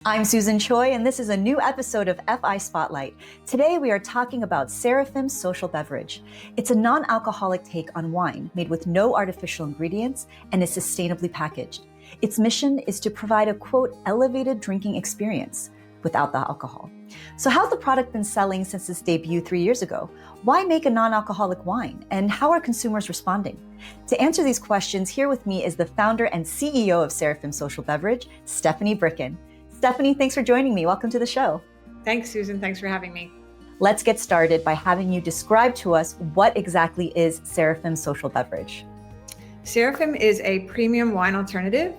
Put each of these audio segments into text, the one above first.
I'm Susan Choi, and this is a new episode of FI Spotlight. Today, we are talking about Seraphim Social Beverage. It's a non-alcoholic take on wine made with no artificial ingredients and is sustainably packaged. Its mission is to provide a, quote, elevated drinking experience without the alcohol. So how's the product been selling since its debut 3 years ago? Why make a non-alcoholic wine? And how are consumers responding? To answer these questions, here with me is the founder and CEO of Seraphim Social Beverage, 𝗟𝗲𝘁 𝘂𝗏. Stephanie, thanks for joining me. Welcome to the show. Thanks, Susan. Thanks for having me. Let's get started by having you describe to us what exactly is Seraphim Social Beverage. Seraphim is a premium wine alternative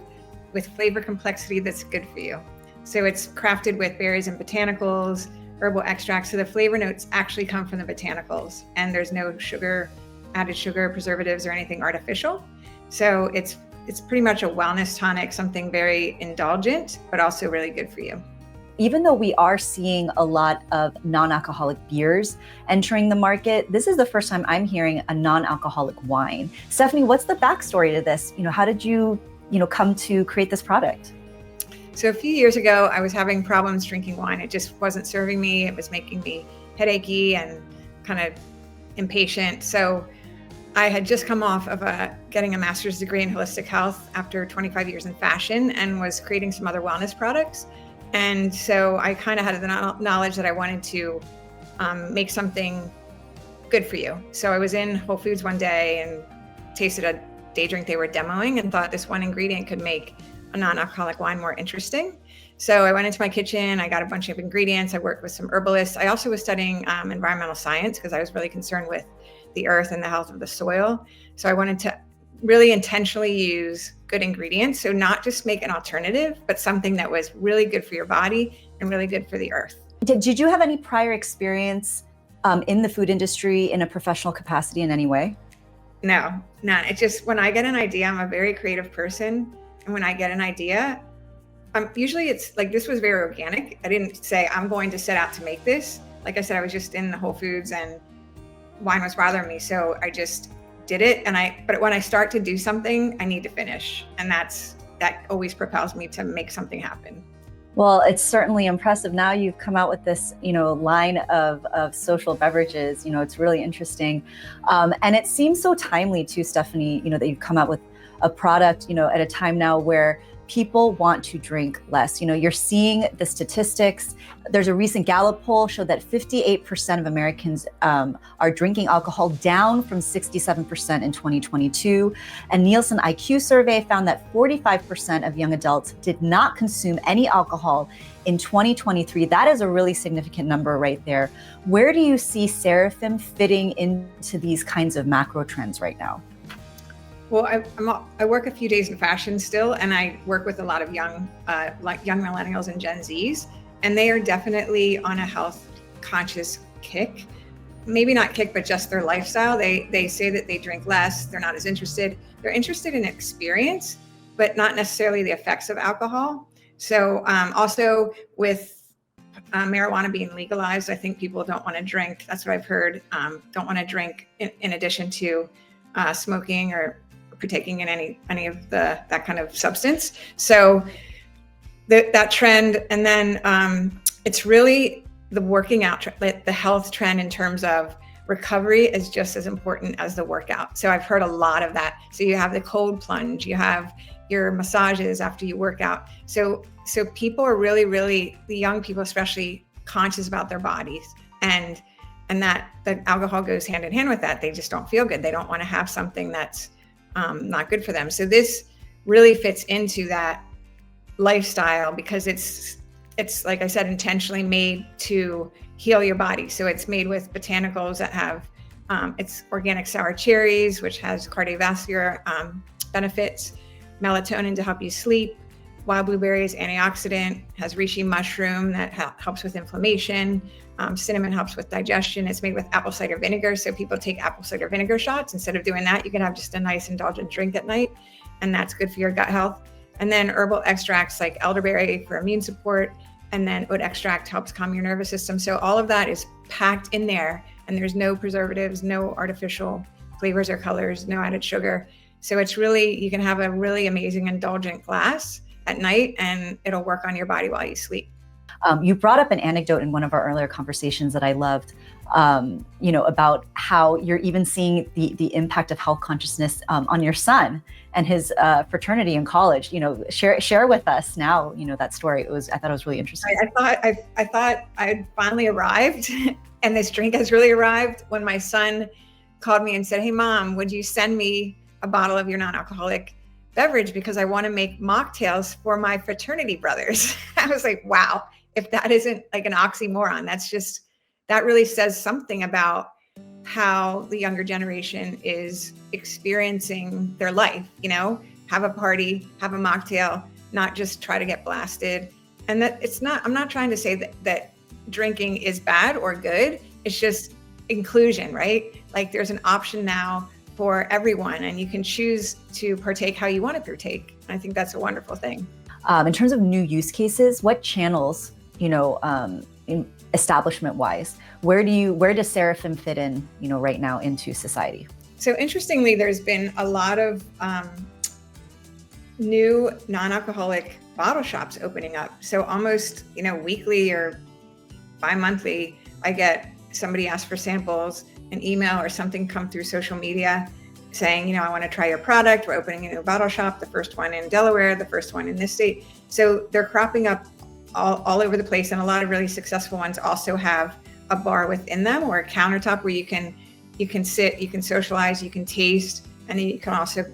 with flavor complexity that's good for you. So it's crafted with berries and botanicals, herbal extracts. So the flavor notes actually come from the botanicals, and there's no sugar, added sugar, preservatives, or anything artificial. So it's pretty much a wellness tonic, something very indulgent, but also really good for you. Even though we are seeing a lot of non-alcoholic beers entering the market, this is the first time I'm hearing a non-alcoholic wine. Stephanie, what's the backstory to this? How did you, come to create this product? So a few years ago, I was having problems drinking wine. It just wasn't serving me. It was making me headachy and kind of impatient. So I had just come off of getting a master's degree in holistic health after 25 years in fashion and was creating some other wellness products. And so I kind of had the knowledge that I wanted to make something good for you. So I was in Whole Foods one day and tasted a day drink they were demoing and thought this one ingredient could make a non-alcoholic wine more interesting. So I went into my kitchen, I got a bunch of ingredients, I worked with some herbalists. I also was studying environmental science because I was really concerned with the earth and the health of the soil. So I wanted to really intentionally use good ingredients. So not just make an alternative, but something that was really good for your body and really good for the earth. Did you have any prior experience in the food industry in a professional capacity in any way? No, none. It's just when I get an idea, I'm a very creative person. And when I get an idea, usually it's like, this was very organic. I didn't say I'm going to set out to make this. Like I said, I was just in the Whole Foods and wine was bothering me. So I just did it. But when I start to do something, I need to finish. And that always propels me to make something happen. Well, it's certainly impressive. Now you've come out with this, line of social beverages. It's really interesting. And it seems so timely too, Stephanie, that you've come out with a product, at a time now where people want to drink less. You're seeing the statistics. There's a recent Gallup poll showed that 58% of Americans are drinking alcohol, down from 67% in 2022. And Nielsen IQ survey found that 45% of young adults did not consume any alcohol in 2023. That is a really significant number right there. Where do you see Seraphim fitting into these kinds of macro trends right now? Well, I work a few days in fashion still, and I work with a lot of young millennials and Gen Zs, and they are definitely on a health conscious kick. Maybe not kick, but just their lifestyle. They say that they drink less. They're not as interested. They're interested in experience, but not necessarily the effects of alcohol. So also with marijuana being legalized, I think people don't want to drink. That's what I've heard. Don't want to drink in addition to smoking or partaking in any of that kind of substance. So that trend, and then it's really the working out, the health trend in terms of recovery is just as important as the workout. So I've heard a lot of that. So you have the cold plunge, you have your massages after you work out. So people are really, the young people especially, conscious about their bodies, and that the alcohol goes hand in hand with that. They just don't feel good. They don't want to have something that's not good for them. So this really fits into that lifestyle because it's like I said, intentionally made to heal your body. So it's made with botanicals that have it's organic sour cherries, which has cardiovascular benefits, melatonin to help you sleep, wild blueberries antioxidant, has reishi mushroom that helps with inflammation. Cinnamon helps with digestion. It's made with apple cider vinegar. So people take apple cider vinegar shots. Instead of doing that, you can have just a nice indulgent drink at night. And that's good for your gut health. And then herbal extracts like elderberry for immune support. And then oat extract helps calm your nervous system. So all of that is packed in there. And there's no preservatives, no artificial flavors or colors, no added sugar. So it's really, you can have a really amazing indulgent glass at night, and it'll work on your body while you sleep. You brought up an anecdote in one of our earlier conversations that I loved, about how you're even seeing the impact of health consciousness on your son and his fraternity in college. Share with us now, that story. I thought it was really interesting. I thought I'd finally arrived and this drink has really arrived when my son called me and said, "Hey mom, would you send me a bottle of your non-alcoholic beverage because I want to make mocktails for my fraternity brothers." I was like, wow, if that isn't like an oxymoron, that really says something about how the younger generation is experiencing their life. Have a party, have a mocktail, not just try to get blasted. And that I'm not trying to say that drinking is bad or good. It's just inclusion, right? Like there's an option now for everyone, and you can choose to partake how you want to partake. I think that's a wonderful thing. In terms of new use cases, what channels, establishment-wise, where does Seraphim fit in, right now into society? So interestingly, there's been a lot of new non-alcoholic bottle shops opening up. So almost, weekly or bi-monthly, I get somebody ask for samples, an email or something come through social media saying, I want to try your product. We're opening a new bottle shop, the first one in Delaware, the first one in this state. So they're cropping up all over the place. And a lot of really successful ones also have a bar within them or a countertop where you can sit, you can socialize, you can taste, and you can also,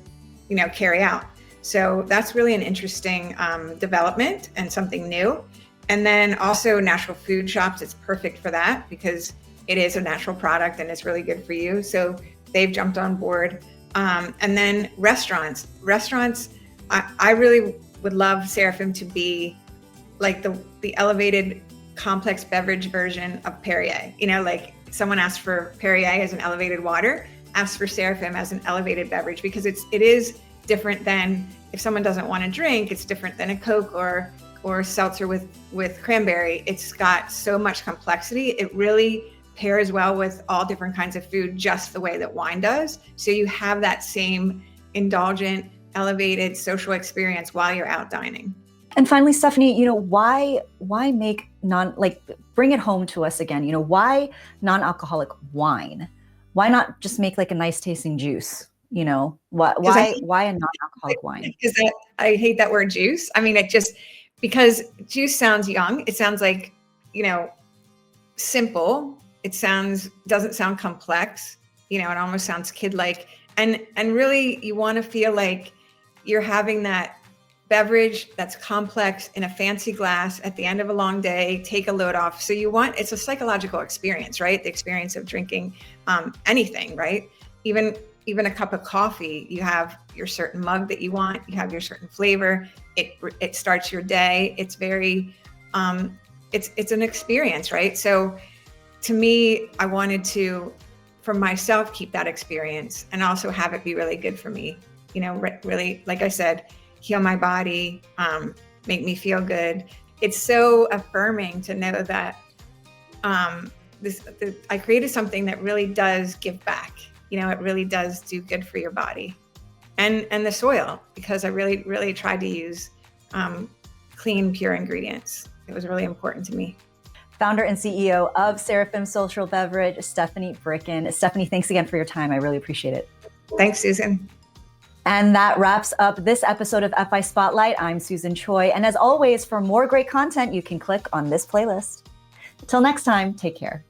carry out. So that's really an interesting development and something new. And then also natural food shops, it's perfect for that because it is a natural product and it's really good for you. So they've jumped on board. And then restaurants, I really would love Seraphim to be like the elevated complex beverage version of Perrier. Like someone asked for Perrier as an elevated water, ask for Seraphim as an elevated beverage, because it is different than, if someone doesn't want to drink, it's different than a Coke or seltzer with cranberry. It's got so much complexity. It really pairs well with all different kinds of food, just the way that wine does. So you have that same indulgent, elevated social experience while you're out dining. And finally, Stephanie, why make bring it home to us again, why non-alcoholic wine? Why not just make like a nice tasting juice? Why a non-alcoholic wine? Because I hate that word juice. I mean, because juice sounds young. It sounds like, simple. It doesn't sound complex. It almost sounds kid-like. And really you want to feel like you're having that beverage that's complex in a fancy glass at the end of a long day, take a load off. So it's a psychological experience, right? The experience of drinking anything, right? Even a cup of coffee, you have your certain mug that you want, you have your certain flavor. It starts your day. It's very, it's an experience, right? So to me, I wanted to, for myself, keep that experience and also have it be really good for me. Really, like I said, heal my body, make me feel good. It's so affirming to know that I created something that really does give back. It really does do good for your body and the soil, because I really, really tried to use clean, pure ingredients. It was really important to me. Founder and CEO of Seraphim Social Beverage, Stephanie Bricken. Stephanie, thanks again for your time. I really appreciate it. Thanks, Susan. And that wraps up this episode of 𝗂𝗏𝗁 Spotlight. I'm Susan Choi. And as always, for more great content, you can click on this playlist. Till next time, take care.